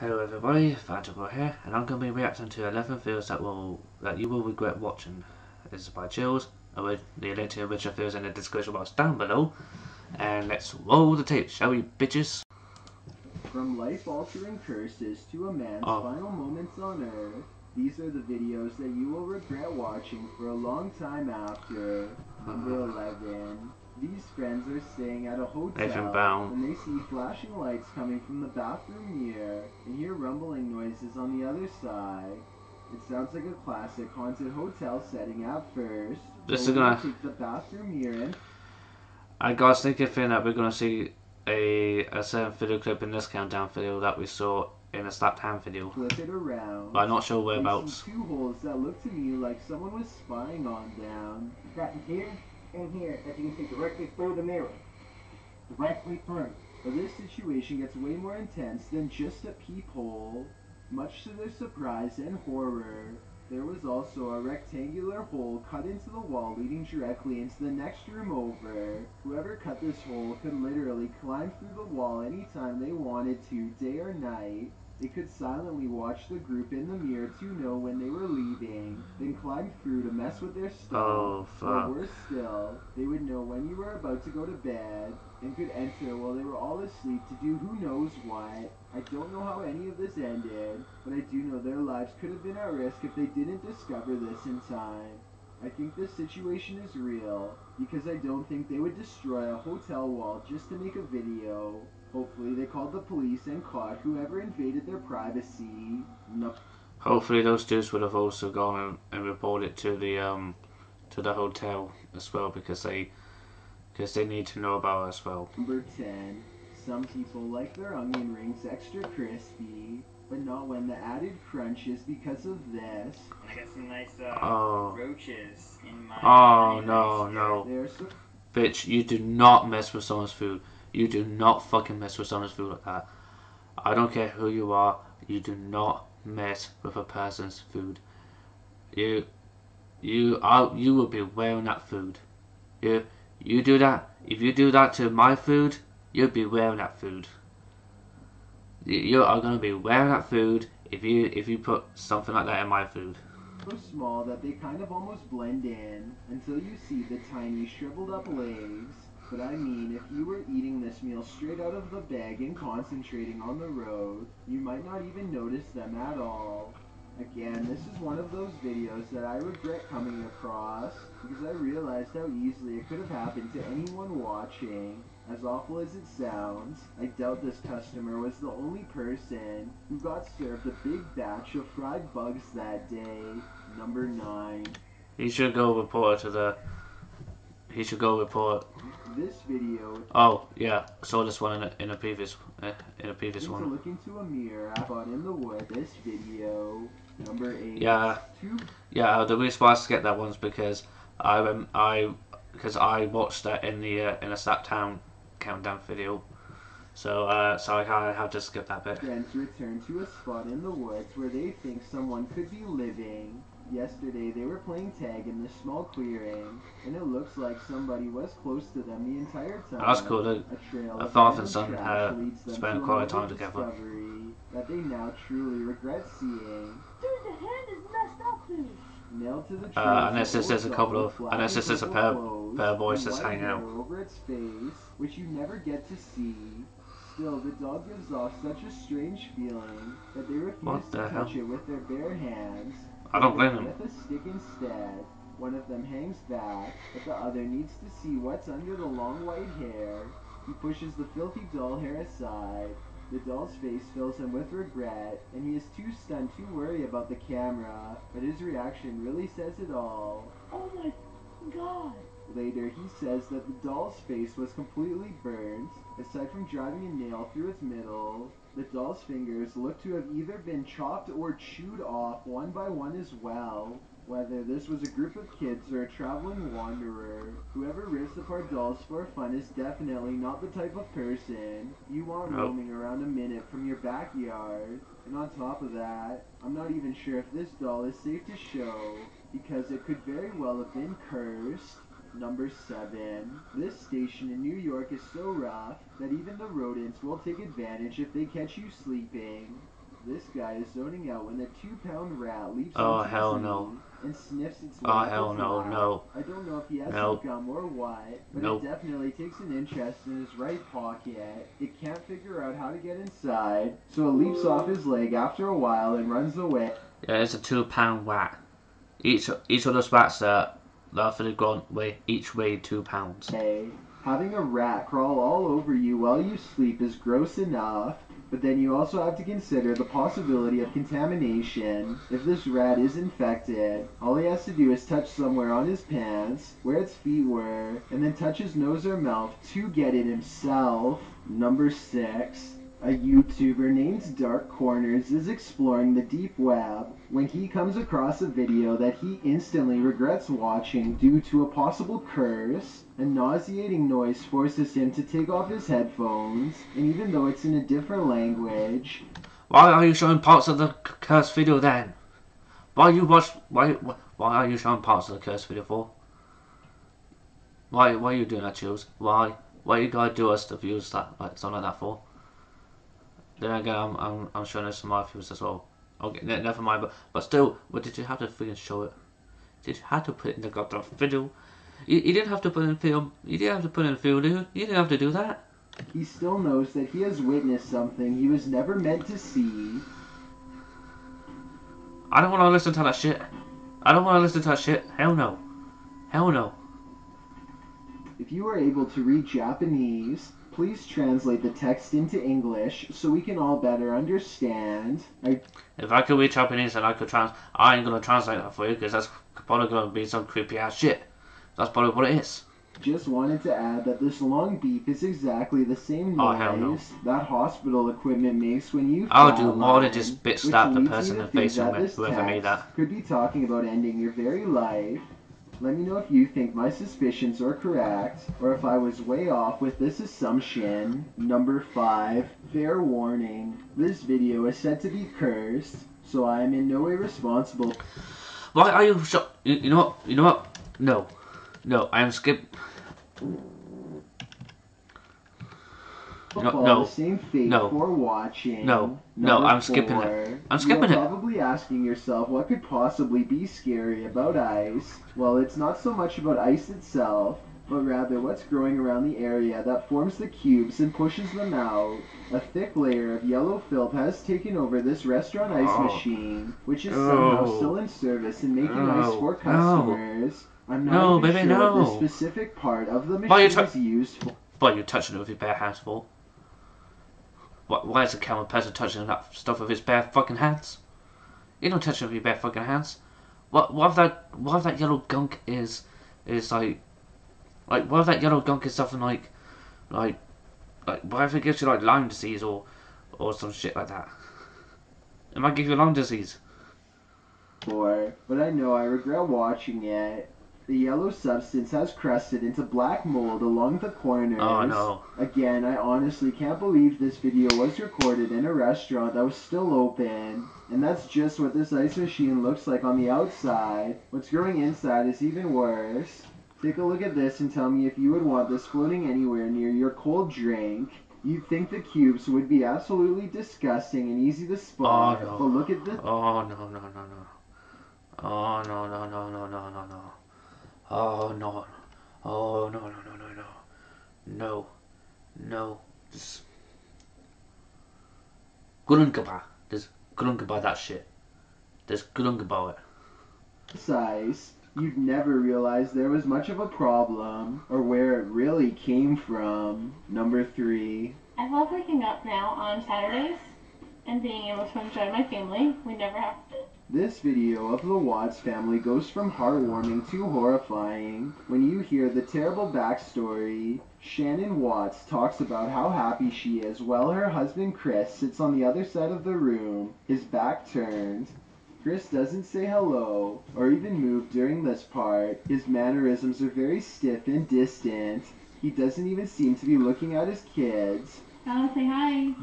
Hello everybody, Phantom here, and I'm going to be reacting to 11 videos that you will regret watching. This is by Chills. The link to the original videos in the description box down below. And let's roll the tape, shall we, bitches? From life-altering curses to a man's final moments on Earth, these are the videos that you will regret watching for a long time after. Number 11. These friends are staying at a hotel when they see flashing lights coming from the bathroom mirror and hear rumbling noises on the other side. It sounds like a classic haunted hotel setting at first. This is gonna take the bathroom mirror and I got thinking that we're gonna see a certain video clip in this countdown video that we saw in a slapped hand video. Flip it around. But I'm not sure whereabouts. Two holes that look to me like someone was spying on them. Got here and here, as you can see, directly through the mirror. Directly through. But this situation gets way more intense than just a peephole. Much to their surprise and horror, there was also a rectangular hole cut into the wall leading directly into the next room over. Whoever cut this hole could literally climb through the wall anytime they wanted to, day or night. They could silently watch the group in the mirror to know when they were leaving, then climb through to mess with their stuff. Oh, fuck. Or worse still, they would know when you were about to go to bed, and could enter while they were all asleep to do who knows what. I don't know how any of this ended, but I do know their lives could have been at risk if they didn't discover this in time. I think this situation is real, because I don't think they would destroy a hotel wall just to make a video. Hopefully they called the police and caught whoever invaded their privacy. No. Hopefully those dudes would have also gone and reported it to the hotel as well, because they need to know about it as well. Number 10. Some people like their onion rings extra crispy, but not when the added crunch is because of this. And I got some nice roaches in my no. Bitch, you do not mess with someone's food. You do not fucking mess with someone's food like that. I don't care who you are, you do not mess with a person's food. You will be wearing that food. You do that. If you do that to my food, you'll be wearing that food. You are gonna be wearing that food if you put something like that in my food. So small that they kind of almost blend in until you see the tiny shriveled up legs. But I mean, if you were eating this meal straight out of the bag and concentrating on the road, you might not even notice them at all. Again, this is one of those videos that I regret coming across, because I realized how easily it could have happened to anyone watching. As awful as it sounds, I doubt this customer was the only person who got served a big batch of fried bugs that day. Number 9. He should go report to the... He should go report. This video. Oh yeah, I saw this one in a previous one. To look into a mirror, I bought in the wood. This video. Number 8. Yeah. The reason why I skipped that one's because I watched that in a Slap Town countdown video. So I kind of have to skip that bit. Friends return to a spot in the woods where they think someone could be living. Yesterday they were playing tag in this small clearing, and it looks like somebody was close to them the entire time. That's cool. A father and son spent quite a time together. That they now truly regret seeing. Dude, the hand is messed up, dude. Nailed to the tree. Unless this is a pair of boys just hanging out. Over its face, which you never get to see. Still, the dog gives off such a strange feeling that they refuse to touch it with their bare hands. I don't blame them. With a stick instead. One of them hangs back, but the other needs to see what's under the long white hair. He pushes the filthy doll hair aside. The doll's face fills him with regret, and he is too stunned to worry about the camera, but his reaction really says it all. Oh my god. Later, he says that the doll's face was completely burnt, aside from driving a nail through its middle. The doll's fingers look to have either been chopped or chewed off one by one as well. Whether this was a group of kids or a traveling wanderer, whoever rips apart dolls for fun is definitely not the type of person you want roaming around a minute from your backyard. And on top of that, I'm not even sure if this doll is safe to show, because it could very well have been cursed. Number 7. This station in New York is so rough that even the rodents will take advantage if they catch you sleeping. This guy is zoning out when the 2-pound rat leaps Oh, onto hell his no. knee and sniffs its way Oh, up hell its no, lap. no. I don't know if he has Nope. some gum or what, but Nope. it definitely takes an interest in his right pocket. It can't figure out how to get inside, so it leaps off his leg after a while and runs away. Yeah, it's a 2-pound rat. Each of those rats that for the ground each weigh 2 pounds. Hey, having a rat crawl all over you while you sleep is gross enough, but then you also have to consider the possibility of contamination. If this rat is infected, all he has to do is touch somewhere on his pants, where its feet were, and then touch his nose or mouth to get it himself. Number 6. A YouTuber named Dark Corners is exploring the deep web when he comes across a video that he instantly regrets watching due to a possible curse. A nauseating noise forces him to take off his headphones, and even though it's in a different language... Why are you showing parts of the curse video then? Why are you showing parts of the curse video for? Why are you doing that, Jules? Why you gotta do us the views that something like that for? Then again, I'm showing us some other views as well. Okay, never mind. But still, what did you have to freaking show it? Did you have to put it in the goddamn video? You didn't have to put in film. You didn't have to put in film. You didn't have to do that. He still knows that he has witnessed something he was never meant to see. I don't want to listen to that shit. I don't want to listen to that shit. Hell no. Hell no. If you are able to read Japanese, please translate the text into English so we can all better understand. If I could read Japanese and I ain't gonna translate that for you because that's probably gonna be some creepy ass shit. That's probably what it is. Just wanted to add that this long beep is exactly the same noise that hospital equipment makes when you I'll do more than just bit stab the person in the face whoever made that. Could be talking about ending your very life. Let me know if you think my suspicions are correct, or if I was way off with this assumption. Number 5, fair warning. This video is said to be cursed, so I am in no way responsible. Why are you you know what? No, I am skip. The same fate for watching. No, I'm skipping it. I'm skipping it. You're probably asking yourself what could possibly be scary about ice. Well, it's not so much about ice itself, but rather what's growing around the area that forms the cubes and pushes them out. A thick layer of yellow filth has taken over this restaurant ice machine, which is somehow still in service and making ice for customers. I'm not even sure what this specific part of the machine is used for. Why are you touching it with your bare hands for? Why is a camera person touching that stuff with his bare fucking hands? You don't touch it with your bare fucking hands. What if that yellow gunk is like what if that yellow gunk is something like what if it gives you like Lyme disease or some shit like that? It might give you Lyme disease. But I know I regret watching it. The yellow substance has crusted into black mold along the corners. Oh no. Again, I honestly can't believe this video was recorded in a restaurant that was still open. And that's just what this ice machine looks like on the outside. What's growing inside is even worse. Take a look at this and tell me if you would want this floating anywhere near your cold drink. You'd think the cubes would be absolutely disgusting and easy to spot. Oh no. But look at this. Oh no. Oh no. Oh no. Oh no. No. Just Gurungaba. There's Gurungaba that shit. There's Gurungaba it. Size. You'd never realize there was much of a problem or where it really came from. Number 3. I love waking up now on Saturdays and being able to enjoy my family. We never have to. This video of the Watts family goes from heartwarming to horrifying. When you hear the terrible backstory, Shannon Watts talks about how happy she is while her husband Chris sits on the other side of the room, his back turned. Chris doesn't say hello or even move during this part. His mannerisms are very stiff and distant. He doesn't even seem to be looking at his kids. Bella, say hi.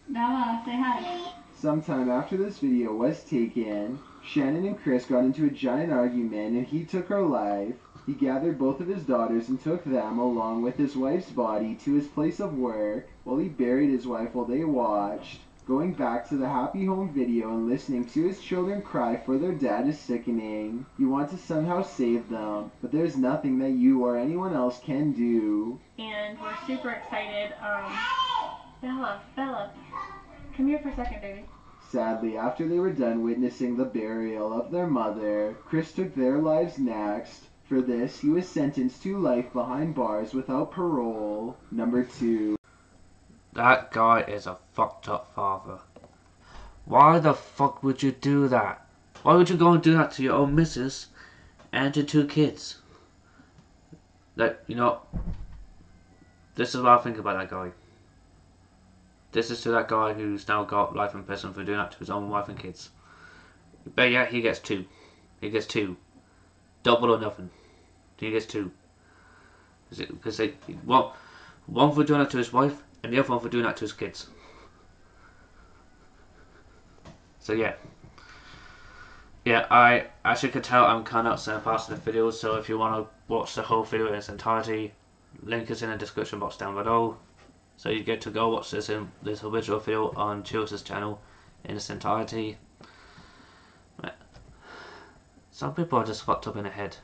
Bella, say hi. Sometime after this video was taken, Shannon and Chris got into a giant argument and he took her life. He gathered both of his daughters and took them, along with his wife's body, to his place of work, while he buried his wife while they watched. Going back to the happy home video and listening to his children cry for their dad is sickening. You want to somehow save them, but there's nothing that you or anyone else can do. And we're super excited. Bella, come here for a second, baby. Sadly, after they were done witnessing the burial of their mother, Chris took their lives next. For this, he was sentenced to life behind bars without parole. Number 2. That guy is a fucked up father. Why the fuck would you do that? Why would you go and do that to your own missus and your 2 kids? Like, you know, this is what I think about that guy. This is to that guy who's now got life in prison for doing that to his own wife and kids. But yeah, he gets 2. He gets 2. Double or nothing. He gets 2. Because one for doing that to his wife, and the other one for doing that to his kids. So yeah. Yeah, I as you can tell, I'm kind of certain parts of the video, so if you want to watch the whole video in its entirety, link is in the description box down below. So you get to go watch this original video on Chill's channel in its entirety. Some people are just fucked up in the head.